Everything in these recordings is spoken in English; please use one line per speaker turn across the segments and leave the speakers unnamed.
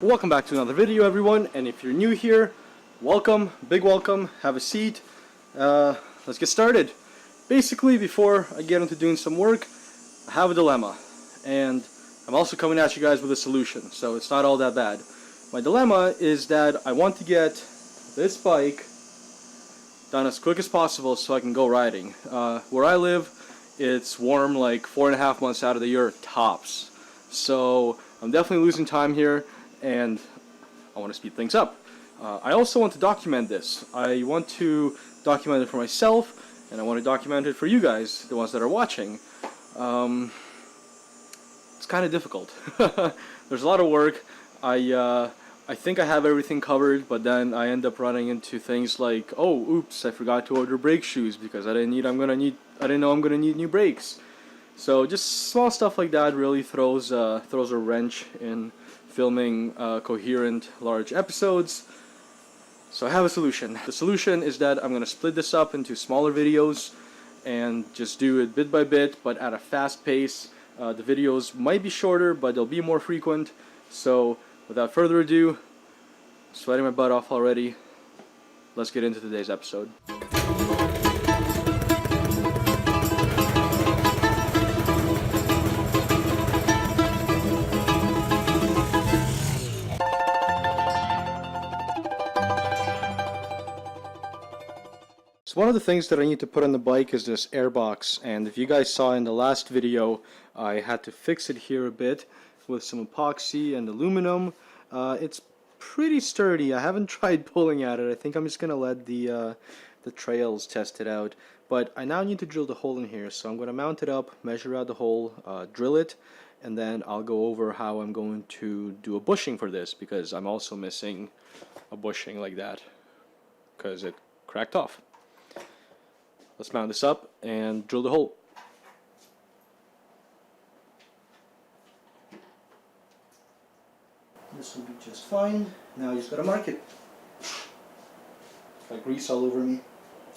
Welcome back to another video, everyone, and if you're new here, welcome, big welcome, have a seat. Let's get started. Basically, before I get into doing some work, I have a dilemma, and I'm also coming at you guys with a solution, so it's not all that bad. My dilemma is that I want to get this bike done as quick as possible so I can go riding. Where I live, it's warm like 4.5 months out of the year tops, so I'm definitely losing time here, and I want to speed things up. I also want to document this. I want to document it for myself, and I want to document it for you guys, the ones that are watching. It's kind of difficult. There's a lot of work. I think I have everything covered, but then I end up running into things like, oh, oops, I forgot to order brake shoes because I didn't know I'm gonna need new brakes. So just small stuff like that really throws a wrench in filming coherent large episodes. So I have a solution. The solution is that I'm gonna split this up into smaller videos and just do it bit by bit, but at a fast pace. The videos might be shorter, but they'll be more frequent. So without further ado, sweating my butt off already, let's get into today's episode. So one of the things that I need to put on the bike is this airbox, and if you guys saw in the last video, I had to fix it here a bit with some epoxy and aluminum. It's pretty sturdy. I haven't tried pulling at it. I think I'm just gonna let the trails test it out. But I now need to drill the hole in here, so I'm gonna mount it up, measure out the hole, drill it, and then I'll go over how I'm going to do a bushing for this, because I'm also missing a bushing like that because it cracked off. Let's mount this up and drill the hole. This will be just fine. Now I just gotta mark it. Got grease all over me.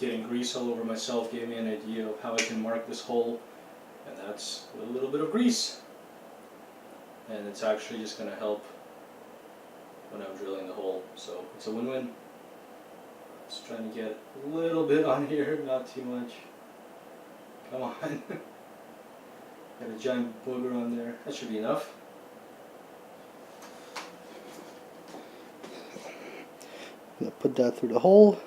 Getting grease all over myself gave me an idea of how I can mark this hole, and that's with a little bit of grease. And it's actually just gonna help when I'm drilling the hole, so it's a win-win. Just trying to get a little bit on here, not too much. Come on. Got a giant booger on there. That should be enough. I'm going to put that through the hole.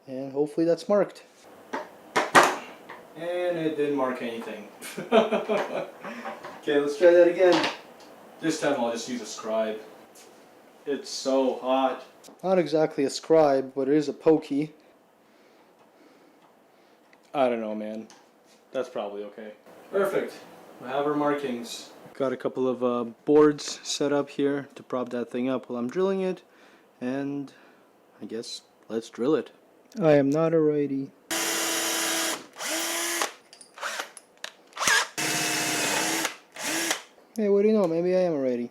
And hopefully that's marked. And it didn't mark anything. Okay, let's try that again. This time I'll just use a scribe. It's so hot. Not exactly a scribe, but it is a pokey. I don't know, man. That's probably okay. Perfect. I have our markings. Got a couple of boards set up here to prop that thing up while I'm drilling it. And I guess let's drill it. I am not a righty. Hey, what do you know? Maybe I am a righty.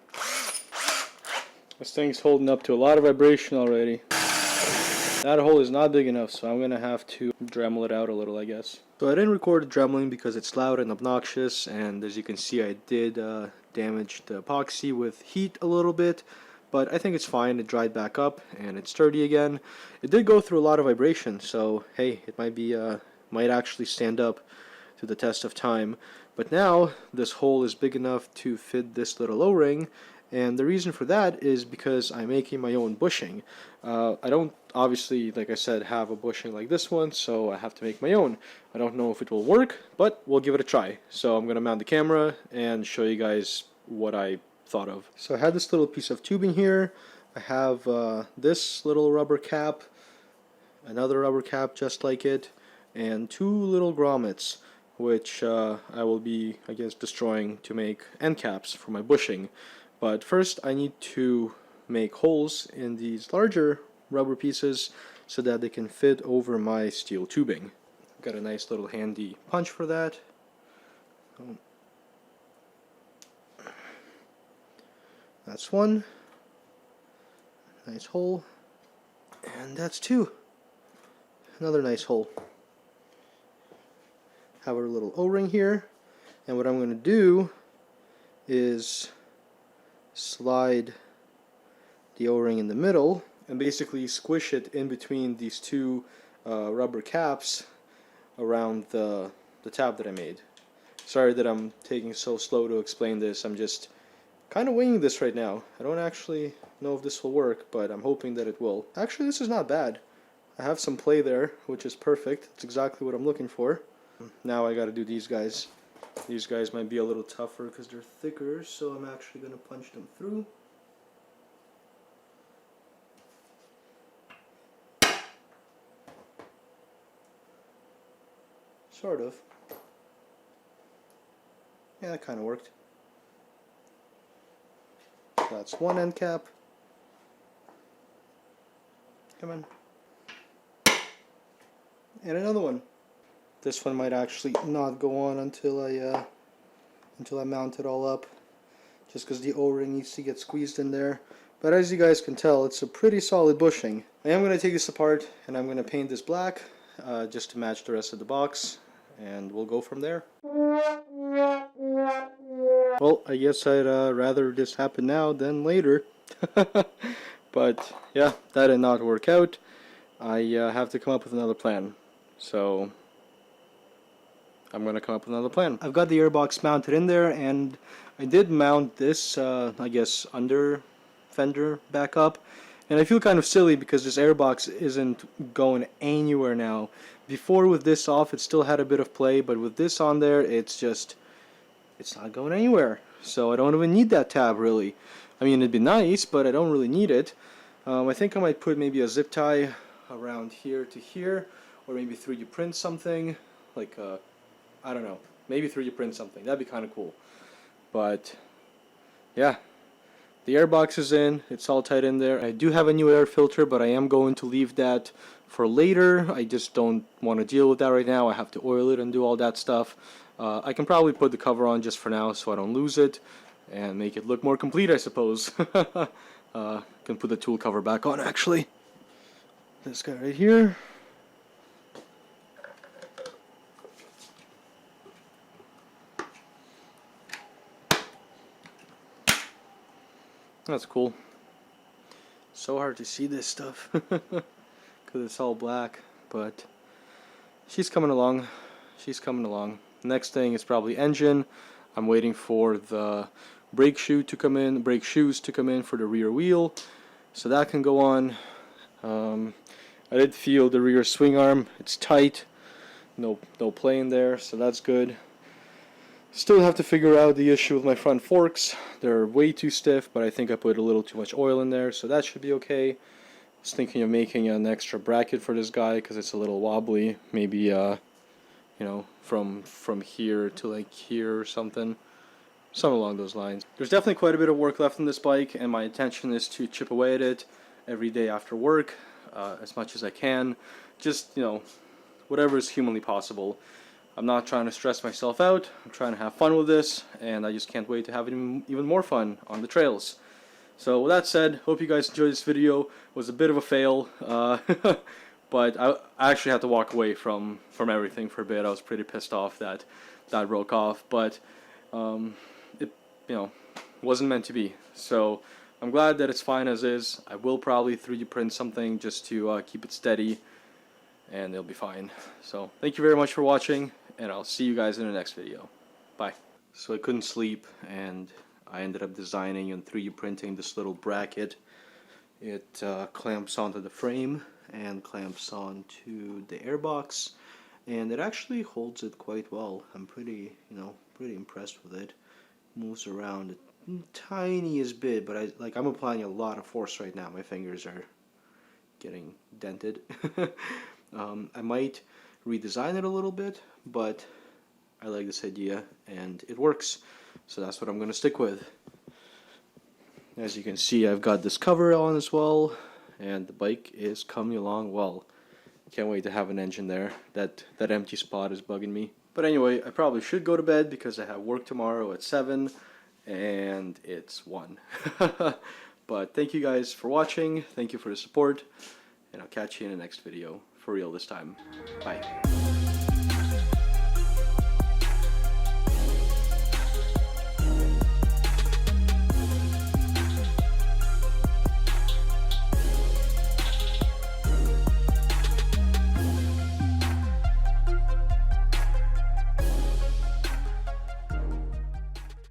This thing's holding up to a lot of vibration already. That hole is not big enough, so I'm gonna have to Dremel it out a little, I guess. So I didn't record the dremeling because it's loud and obnoxious, and as you can see I did damage the epoxy with heat a little bit, but I think it's fine. It dried back up and it's sturdy again. It did go through a lot of vibration, so hey, it might actually stand up to the test of time. But now this hole is big enough to fit this little O-ring, and the reason for that is because I'm making my own bushing. I don't obviously, like I said, have a bushing like this one, so I have to make my own. I don't know if it will work, but we'll give it a try. So I'm gonna mount the camera and show you guys what I thought of. So I had this little piece of tubing here. I have this little rubber cap, another rubber cap just like it, and two little grommets, which I will be, I guess, destroying to make end caps for my bushing. But first I need to make holes in these larger rubber pieces so that they can fit over my steel tubing. Got a nice little handy punch for that. That's one. Nice hole. And that's two. Another nice hole. Have our little O-ring here. And what I'm going to do is slide the O-ring in the middle and basically squish it in between these two rubber caps around the tab that I made. Sorry that I'm taking so slow to explain this. I'm just kind of winging this right now. I don't actually know if this will work, but I'm hoping that it will. Actually, this is not bad. I have some play there, which is perfect. It's exactly what I'm looking for. Now I gotta do these guys. These guys might be a little tougher because they're thicker, so I'm actually gonna punch them through. Sort of. Yeah, that kind of worked. That's one end cap. Come on. And another one. This one might actually not go on until I mount it all up, just because the O-ring needs to get squeezed in there. But as you guys can tell, it's a pretty solid bushing. I am going to take this apart and I'm going to paint this black just to match the rest of the box, and we'll go from there. Well, I guess I'd rather this happen now than later. But yeah, that did not work out. I have to come up with another plan. So I'm going to come up with another plan. I've got the airbox mounted in there, and I did mount this, I guess, under fender back up. And I feel kind of silly because this airbox isn't going anywhere now. Before, with this off, it still had a bit of play, but with this on there, it's not going anywhere. So I don't even need that tab, really. I mean, it'd be nice, but I don't really need it. I think I might put maybe a zip tie around here to here, or maybe 3D print something, like, I don't know, maybe 3D print something. That'd be kind of cool. But yeah, the airbox is in, it's all tight in there. I do have a new air filter, but I am going to leave that for later. I just don't want to deal with that right now. I have to oil it and do all that stuff. I can probably put the cover on just for now so I don't lose it and make it look more complete, I suppose. Can put the tool cover back on, actually. This guy right here. That's cool. So hard to see this stuff because it's all black, but she's coming along. She's coming along. Next thing is probably engine. I'm waiting for the brake shoes to come in for the rear wheel, so that can go on. I did feel the rear swing arm. It's tight. No play in there, so that's good. Still have to figure out the issue with my front forks. They're way too stiff, but I think I put a little too much oil in there, so that should be okay. I was thinking of making an extra bracket for this guy because it's a little wobbly. Maybe you know, from here to like here or something along those lines. There's definitely quite a bit of work left on this bike, and my intention is to chip away at it every day after work, as much as I can. Just, you know, whatever is humanly possible. I'm not trying to stress myself out. I'm trying to have fun with this, and I just can't wait to have even more fun on the trails. So with that said, hope you guys enjoyed this video. It was a bit of a fail, but I actually had to walk away from everything for a bit. I was pretty pissed off that broke off, but it, you know, wasn't meant to be. So I'm glad that it's fine as is. I will probably 3D print something just to keep it steady, and it'll be fine. So thank you very much for watching, and I'll see you guys in the next video. Bye. So I couldn't sleep, and I ended up designing and 3D printing this little bracket. It clamps onto the frame and clamps onto the airbox, and it actually holds it quite well. I'm pretty impressed with it. Moves around the tiniest bit, but I'm applying a lot of force right now. My fingers are getting dented. I might redesign it a little bit, but I like this idea and it works, so that's what I'm going to stick with. As you can see, I've got this cover on as well, and the bike is coming along well. Can't wait to have an engine there. That empty spot is bugging me. But anyway, I probably should go to bed because I have work tomorrow at 7 and it's 1. But thank you guys for watching. Thank you for the support, and I'll catch you in the next video. For real this time. Bye.